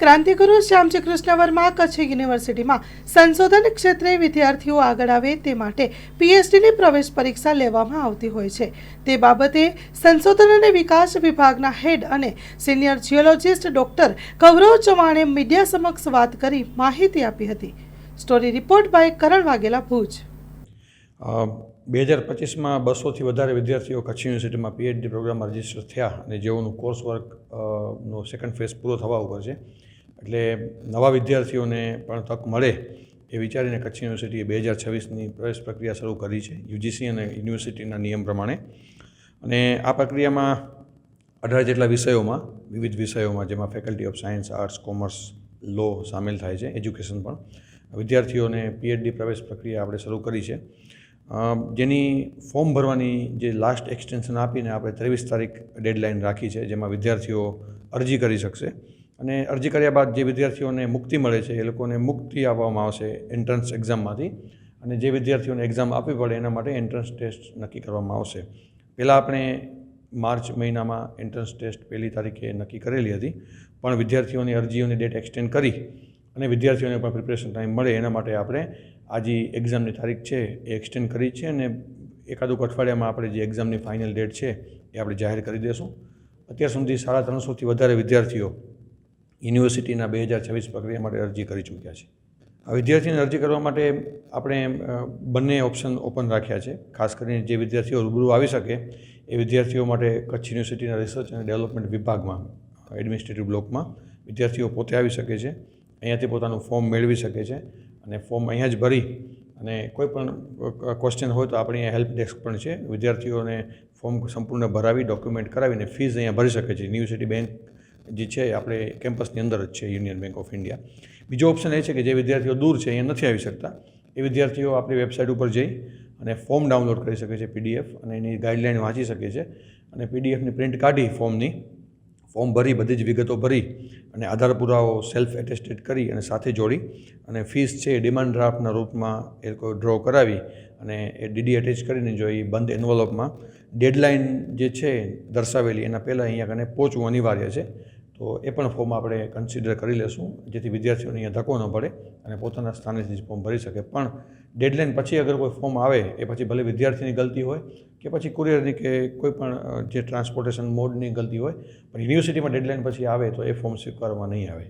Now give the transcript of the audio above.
ક્રાંતિગુરુ શ્યામજી કૃષ્ણ વર્મા કચ્છ યુનિવર્સિટીમાં સંશોધન ક્ષેત્રે વિદ્યાર્થીઓ આગળ આવે તે માટે પીએચડીની પ્રવેશ પરીક્ષા લેવામાં આવતી હોય છે। તે બાબતે સંશોધન અને વિકાસ વિભાગના હેડ અને સિનિયર જીઓલોજિસ્ટ ડોક્ટર ગૌરવ ચૌહાણે મીડિયા સમક્ષ વાત કરી માહિતી આપી હતી। સ્ટોરી રિપોર્ટ બાય કરણ વાઘેલા, ભુજ। 2025માં 200થી વધારે વિદ્યાર્થીઓ કચ્છ યુનિવર્સિટીમાં પીએચડી પ્રોગ્રામમાં રજીસ્ટર થયા અને જેઓનું કોર્સ વર્કનો સેકન્ડ ફેઝ પૂરો થવા ઉપર છે, એટલે નવા વિદ્યાર્થીઓને પણ તક મળે એ વિચારીને કચ્છ યુનિવર્સિટીએ 2026ની પ્રવેશ પ્રક્રિયા શરૂ કરી છે યુજીસી અને યુનિવર્સિટીના નિયમ પ્રમાણે। અને આ પ્રક્રિયામાં 18 જેટલા વિષયોમાં, વિવિધ વિષયોમાં, જેમાં faculty of science, arts, commerce, law સામેલ થાય છે, એજ્યુકેશન પણ, વિદ્યાર્થીઓને પીએચડી પ્રવેશ પ્રક્રિયા આપણે શરૂ કરી છે, જેની ફોર્મ ભરવાની જે લાસ્ટ એક્સટેન્શન આપીને આપણે 23 તારીખ ડેડલાઇન રાખી છે, જેમાં વિદ્યાર્થીઓ અરજી કરી શકશે। અને અરજી કર્યા બાદ જે વિદ્યાર્થીઓને મુક્તિ મળે છે એ લોકોને મુક્તિ આપવામાં આવશે એન્ટ્રન્સ એક્ઝામમાંથી, અને જે વિદ્યાર્થીઓને એક્ઝામ આપવી પડે એના માટે એન્ટ્રન્સ ટેસ્ટ નક્કી કરવામાં આવશે। પહેલાં આપણે માર્ચ મહિનામાં એન્ટ્રન્સ ટેસ્ટ 1લી તારીખે નક્કી કરેલી હતી, પણ વિદ્યાર્થીઓની અરજીઓની ડેટ એક્સટેન્ડ કરી અને વિદ્યાર્થીઓને પણ પ્રિપરેશન ટાઈમ મળે એના માટે આપણે આ જે એક્ઝામની તારીખ છે એ એક્સટેન્ડ કરી છે, અને એકાદુક અઠવાડિયામાં આપણે જે એક્ઝામની ફાઇનલ ડેટ છે એ આપણે જાહેર કરી દઈશું। અત્યાર સુધી 350થી વધારે વિદ્યાર્થીઓ યુનિવર્સિટીના 2026 પ્રક્રિયા માટે અરજી કરી ચૂક્યા છે। આ વિદ્યાર્થીઓને અરજી કરવા માટે આપણે બંને ઓપ્શન ઓપન રાખ્યા છે। ખાસ કરીને જે વિદ્યાર્થીઓ રૂબરૂ આવી શકે એ વિદ્યાર્થીઓ માટે કચ્છ યુનિવર્સિટીના રિસર્ચ અને ડેવલપમેન્ટ વિભાગમાં એડમિનિસ્ટ્રેટિવ બ્લોકમાં વિદ્યાર્થીઓ પોતે આવી શકે છે, અહીંયાથી પોતાનું ફોર્મ મેળવી શકે છે, અને ફોર્મ અહીંયા જ ભરી અને કોઈ પણ ક્વેશ્ચન હોય તો આપણે અહીંયા હેલ્પ ડેસ્ક પણ છે, વિદ્યાર્થીઓને ફોર્મ સંપૂર્ણ ભરાવી ડોક્યુમેન્ટ કરાવીને ફીસ અહીંયા ભરી શકે છે। યુનિવર્સિટી બેંક જે છે આપણે કેમ્પસની અંદર જ છે, યુનિયન બેંક ઓફ ઇન્ડિયા। બીજો ઓપ્શન એ છે કે જે વિદ્યાર્થીઓ દૂર છે, અહીંયા નથી આવી શકતા, એ વિદ્યાર્થીઓ આપણી વેબસાઇટ ઉપર જઈ અને ફોર્મ ડાઉનલોડ કરી શકે છે, PDF, અને એની ગાઈડલાઇન વાંચી શકે છે, અને PDFની પ્રિન્ટ કાઢી ફોર્મ ભરી બધી જ વિગતો ભરી અને આધાર પુરાવો સેલ્ફ એટેસ્ટેડ કરી અને સાથે જોડી અને ફીસ છે ડિમાન્ડ ડ્રાફ્ટના રૂપમાં એ લોકો ડ્રો કરાવી અને એ DD એટેચ કરીને જો એ બંધ એન્વલોપમાં ડેડલાઇન જે છે દર્શાવેલી એના પહેલાં અહીંયા કને પહોંચવું અનિવાર્ય છે, તો એ પણ ફોર્મ આપણે કન્સિડર કરી લેશું, જેથી વિદ્યાર્થીઓને અહીંયા ધક્કો ન પડે અને પોતાના સ્થાનેથી જ ફોર્મ ભરી શકે। પણ ડેડલાઇન પછી અગર કોઈ ફોર્મ આવે એ પછી ભલે વિદ્યાર્થીની ગલતી હોય કે પછી કુરિયરની કે કોઈ પણ જે ટ્રાન્સપોર્ટેશન મોડની ગલતી હોય, પણ યુનિવર્સિટીમાં ડેડલાઇન પછી આવે તો એ ફોર્મ સ્વીકારવામાં નહીં આવે।